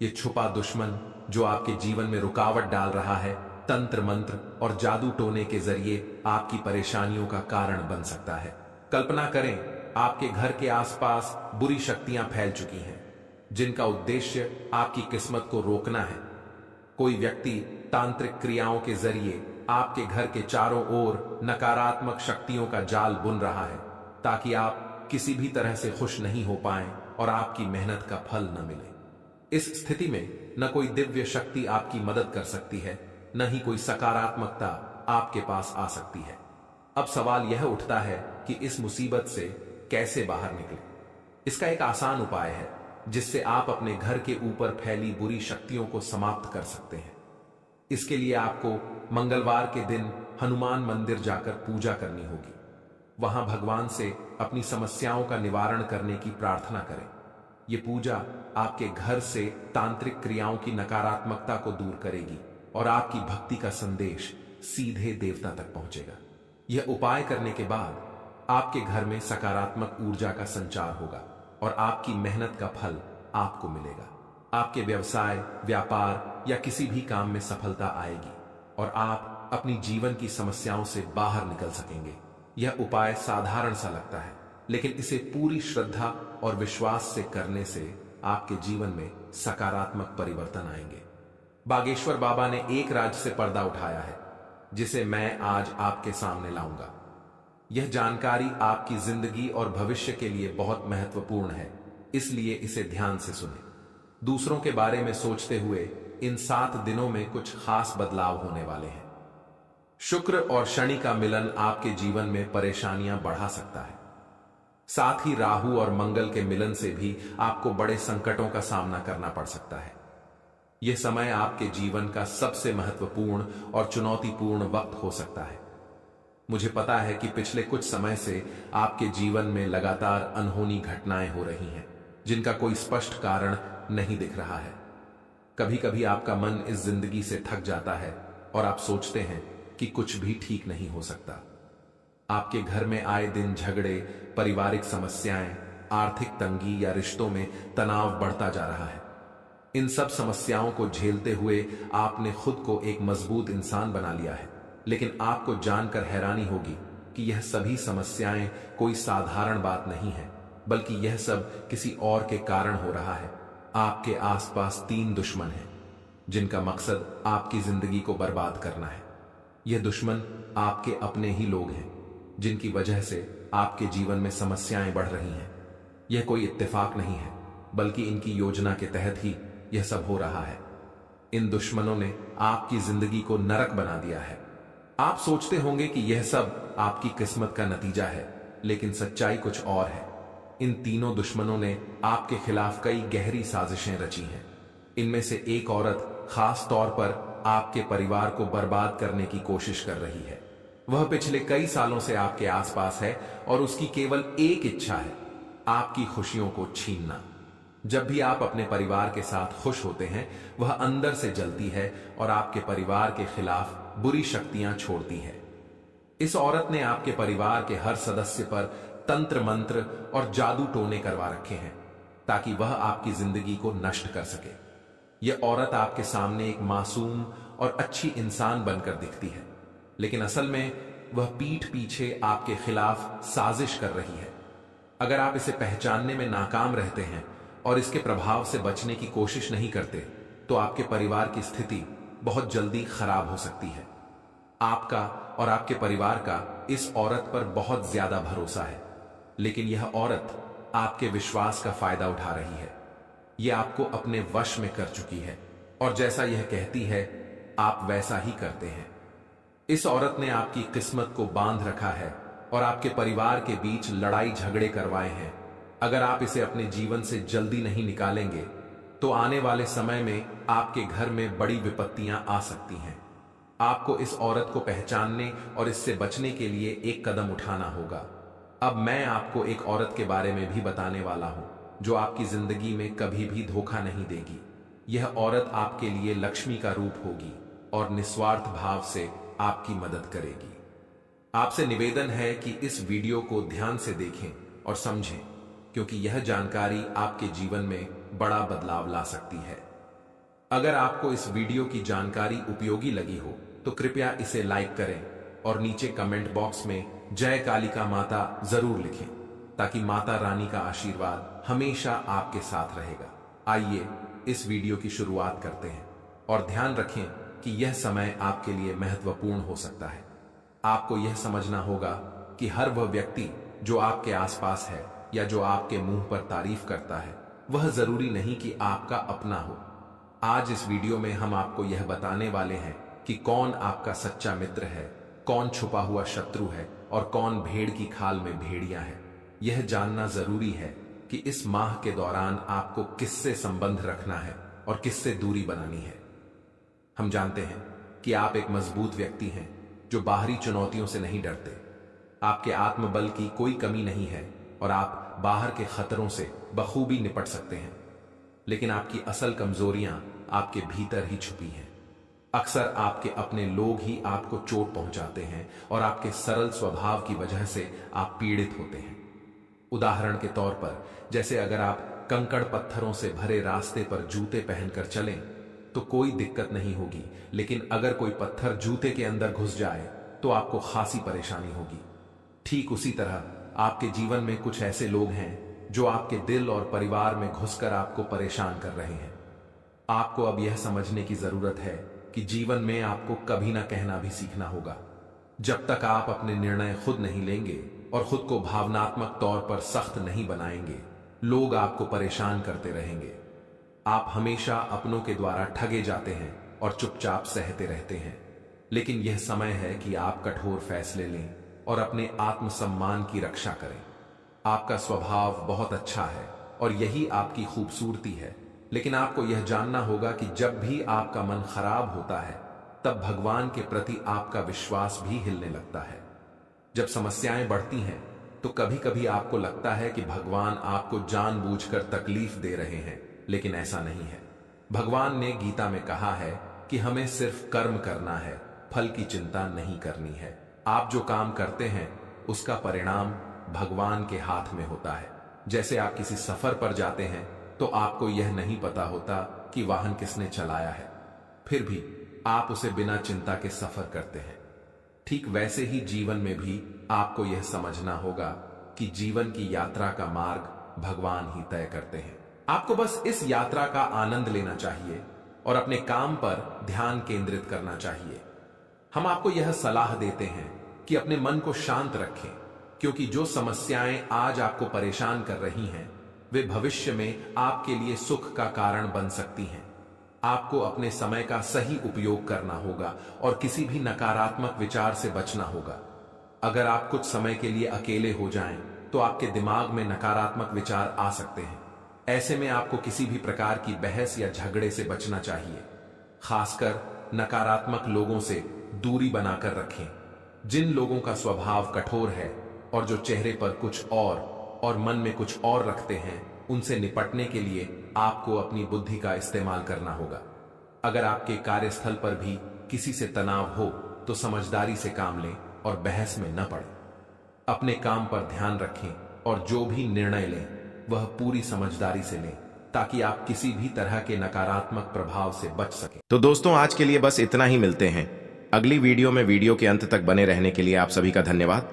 ये छुपा दुश्मन जो आपके जीवन में रुकावट डाल रहा है, तंत्र मंत्र और जादू टोने के जरिए आपकी परेशानियों का कारण बन सकता है। कल्पना करें, आपके घर के आसपास बुरी शक्तियां फैल चुकी हैं, जिनका उद्देश्य आपकी किस्मत को रोकना है। कोई व्यक्ति तांत्रिक क्रियाओं के जरिए आपके घर के चारों ओर नकारात्मक शक्तियों का जाल बुन रहा है, ताकि आप किसी भी तरह से खुश नहीं हो पाएं और आपकी मेहनत का फल न मिले। इस स्थिति में न कोई दिव्य शक्ति आपकी मदद कर सकती है, न ही कोई सकारात्मकता आपके पास आ सकती है। अब सवाल यह उठता है कि इस मुसीबत से कैसे बाहर निकलें। इसका एक आसान उपाय है जिससे आप अपने घर के ऊपर फैली बुरी शक्तियों को समाप्त कर सकते हैं। इसके लिए आपको मंगलवार के दिन हनुमान मंदिर जाकर पूजा करनी होगी। वहां भगवान से अपनी समस्याओं का निवारण करने की प्रार्थना करें। यह पूजा आपके घर से तांत्रिक क्रियाओं की नकारात्मकता को दूर करेगी और आपकी भक्ति का संदेश सीधे देवता तक पहुंचेगा। यह उपाय करने के बाद आपके घर में सकारात्मक ऊर्जा का संचार होगा और आपकी मेहनत का फल आपको मिलेगा। आपके व्यवसाय, व्यापार या किसी भी काम में सफलता आएगी और आप अपनी जीवन की समस्याओं से बाहर निकल सकेंगे। यह उपाय साधारण सा लगता है, लेकिन इसे पूरी श्रद्धा और विश्वास से करने से आपके जीवन में सकारात्मक परिवर्तन आएंगे। बागेश्वर बाबा ने एक राज से पर्दा उठाया है, जिसे मैं आज आपके सामने लाऊंगा। यह जानकारी आपकी जिंदगी और भविष्य के लिए बहुत महत्वपूर्ण है, इसलिए इसे ध्यान से सुनें। दूसरों के बारे में सोचते हुए इन 7 दिनों में कुछ खास बदलाव होने वाले हैं। शुक्र और शनि का मिलन आपके जीवन में परेशानियां बढ़ा सकता है। साथ ही राहु और मंगल के मिलन से भी आपको बड़े संकटों का सामना करना पड़ सकता है। यह समय आपके जीवन का सबसे महत्वपूर्ण और चुनौतीपूर्ण वक्त हो सकता है। मुझे पता है कि पिछले कुछ समय से आपके जीवन में लगातार अनहोनी घटनाएं हो रही हैं, जिनका कोई स्पष्ट कारण नहीं दिख रहा है। कभी कभी आपका मन इस जिंदगी से थक जाता है और आप सोचते हैं कि कुछ भी ठीक नहीं हो सकता। आपके घर में आए दिन झगड़े, पारिवारिक समस्याएं, आर्थिक तंगी या रिश्तों में तनाव बढ़ता जा रहा है। इन सब समस्याओं को झेलते हुए आपने खुद को एक मजबूत इंसान बना लिया है, लेकिन आपको जानकर हैरानी होगी कि यह सभी समस्याएं कोई साधारण बात नहीं है, बल्कि यह सब किसी और के कारण हो रहा है। आपके आसपास 3 दुश्मन हैं, जिनका मकसद आपकी जिंदगी को बर्बाद करना है। यह दुश्मन आपके अपने ही लोग हैं, जिनकी वजह से आपके जीवन में समस्याएं बढ़ रही हैं। यह कोई इत्तेफाक नहीं है, बल्कि इनकी योजना के तहत ही यह सब हो रहा है। इन दुश्मनों ने आपकी जिंदगी को नरक बना दिया है। आप सोचते होंगे कि यह सब आपकी किस्मत का नतीजा है, लेकिन सच्चाई कुछ और है। इन तीनों दुश्मनों ने आपके खिलाफ कई गहरी साजिशें रची हैं। इनमें से एक औरत खास तौर पर आपके परिवार को बर्बाद करने की कोशिश कर रही है। वह पिछले कई सालों से आपके आसपास है और उसकी केवल एक इच्छा है, आपकी खुशियों को छीनना। जब भी आप अपने परिवार के साथ खुश होते हैं, वह अंदर से जलती है और आपके परिवार के खिलाफ बुरी शक्तियां छोड़ती है। इस औरत ने आपके परिवार के हर सदस्य पर तंत्र मंत्र और जादू टोने करवा रखे हैं, ताकि वह आपकी जिंदगी को नष्ट कर सके। यह औरत आपके सामने एक मासूम और अच्छी इंसान बनकर दिखती है, लेकिन असल में वह पीठ पीछे आपके खिलाफ साजिश कर रही है। अगर आप इसे पहचानने में नाकाम रहते हैं और इसके प्रभाव से बचने की कोशिश नहीं करते, तो आपके परिवार की स्थिति बहुत जल्दी खराब हो सकती है। आपका और आपके परिवार का इस औरत पर बहुत ज्यादा भरोसा है, लेकिन यह औरत आपके विश्वास का फायदा उठा रही है। यह आपको अपने वश में कर चुकी है और जैसा यह कहती है, आप वैसा ही करते हैं। इस औरत ने आपकी किस्मत को बांध रखा है और आपके परिवार के बीच लड़ाई झगड़े करवाए हैं। अगर आप इसे अपने जीवन से जल्दी नहीं निकालेंगे, तो आने वाले समय में आपके घर में बड़ी विपत्तियां आ सकती हैं। आपको इस औरत को पहचानने और इससे बचने के लिए एक कदम उठाना होगा। अब मैं आपको एक औरत के बारे में भी बताने वाला हूं जो आपकी जिंदगी में कभी भी धोखा नहीं देगी। यह औरत आपके लिए लक्ष्मी का रूप होगी और निस्वार्थ भाव से आपकी मदद करेगी। आपसे निवेदन है कि इस वीडियो को ध्यान से देखें और समझें, क्योंकि यह जानकारी आपके जीवन में बड़ा बदलाव ला सकती है। अगर आपको इस वीडियो की जानकारी उपयोगी लगी हो तो कृपया इसे लाइक करें और नीचे कमेंट बॉक्स में जय कालिका माता जरूर लिखें, ताकि माता रानी का आशीर्वाद हमेशा आपके साथ रहेगा। आइए इस वीडियो की शुरुआत करते हैं और ध्यान रखें कि यह समय आपके लिए महत्वपूर्ण हो सकता है। आपको यह समझना होगा कि हर वह व्यक्ति जो आपके आसपास है या जो आपके मुंह पर तारीफ करता है, वह जरूरी नहीं कि आपका अपना हो। आज इस वीडियो में हम आपको यह बताने वाले हैं कि कौन आपका सच्चा मित्र है, कौन छुपा हुआ शत्रु है और कौन भेड़ की खाल में भेड़िया है। यह जानना जरूरी है कि इस माह के दौरान आपको किससे संबंध रखना है और किससे दूरी बनानी है। हम जानते हैं कि आप एक मजबूत व्यक्ति हैं जो बाहरी चुनौतियों से नहीं डरते। आपके आत्मबल की कोई कमी नहीं है और आप बाहर के खतरों से बखूबी निपट सकते हैं, लेकिन आपकी असल कमजोरियां आपके भीतर ही छुपी हैं। अक्सर आपके अपने लोग ही आपको चोट पहुंचाते हैं और आपके सरल स्वभाव की वजह से आप पीड़ित होते हैं। उदाहरण के तौर पर, जैसे अगर आप कंकड़ पत्थरों से भरे रास्ते पर जूते पहनकर चलें तो कोई दिक्कत नहीं होगी, लेकिन अगर कोई पत्थर जूते के अंदर घुस जाए तो आपको खासी परेशानी होगी। ठीक उसी तरह आपके जीवन में कुछ ऐसे लोग हैं जो आपके दिल और परिवार में घुसकर आपको परेशान कर रहे हैं। आपको अब यह समझने की जरूरत है कि जीवन में आपको कभी ना कहना भी सीखना होगा। जब तक आप अपने निर्णय खुद नहीं लेंगे और खुद को भावनात्मक तौर पर सख्त नहीं बनाएंगे, लोग आपको परेशान करते रहेंगे। आप हमेशा अपनों के द्वारा ठगे जाते हैं और चुपचाप सहते रहते हैं, लेकिन यह समय है कि आप कठोर फैसले लें और अपने आत्मसम्मान की रक्षा करें। आपका स्वभाव बहुत अच्छा है और यही आपकी खूबसूरती है, लेकिन आपको यह जानना होगा कि जब भी आपका मन खराब होता है तब भगवान के प्रति आपका विश्वास भी हिलने लगता है। जब समस्याएं बढ़ती हैं तो कभी कभी आपको लगता है कि भगवान आपको जानबूझकर तकलीफ दे रहे हैं, लेकिन ऐसा नहीं है। भगवान ने गीता में कहा है कि हमें सिर्फ कर्म करना है, फल की चिंता नहीं करनी है। आप जो काम करते हैं उसका परिणाम भगवान के हाथ में होता है। जैसे आप किसी सफर पर जाते हैं तो आपको यह नहीं पता होता कि वाहन किसने चलाया है, फिर भी आप उसे बिना चिंता के सफर करते हैं। ठीक वैसे ही जीवन में भी आपको यह समझना होगा कि जीवन की यात्रा का मार्ग भगवान ही तय करते हैं। आपको बस इस यात्रा का आनंद लेना चाहिए और अपने काम पर ध्यान केंद्रित करना चाहिए। हम आपको यह सलाह देते हैं कि अपने मन को शांत रखें, क्योंकि जो समस्याएं आज आपको परेशान कर रही हैं वे भविष्य में आपके लिए सुख का कारण बन सकती हैं। आपको अपने समय का सही उपयोग करना होगा और किसी भी नकारात्मक विचार से बचना होगा। अगर आप कुछ समय के लिए अकेले हो जाएं, तो आपके दिमाग में नकारात्मक विचार आ सकते हैं। ऐसे में आपको किसी भी प्रकार की बहस या झगड़े से बचना चाहिए। खासकर नकारात्मक लोगों से दूरी बनाकर रखें। जिन लोगों का स्वभाव कठोर है और जो चेहरे पर कुछ और मन में कुछ और रखते हैं, उनसे निपटने के लिए आपको अपनी बुद्धि का इस्तेमाल करना होगा। अगर आपके कार्यस्थल पर भी किसी से तनाव हो तो समझदारी से काम लें और बहस में न पड़ें। अपने काम पर ध्यान रखें और जो भी निर्णय लें वह पूरी समझदारी से लें, ताकि आप किसी भी तरह के नकारात्मक प्रभाव से बच सकें। तो दोस्तों, आज के लिए बस इतना ही। मिलते हैं अगली वीडियो में। वीडियो के अंत तक बने रहने के लिए आप सभी का धन्यवाद।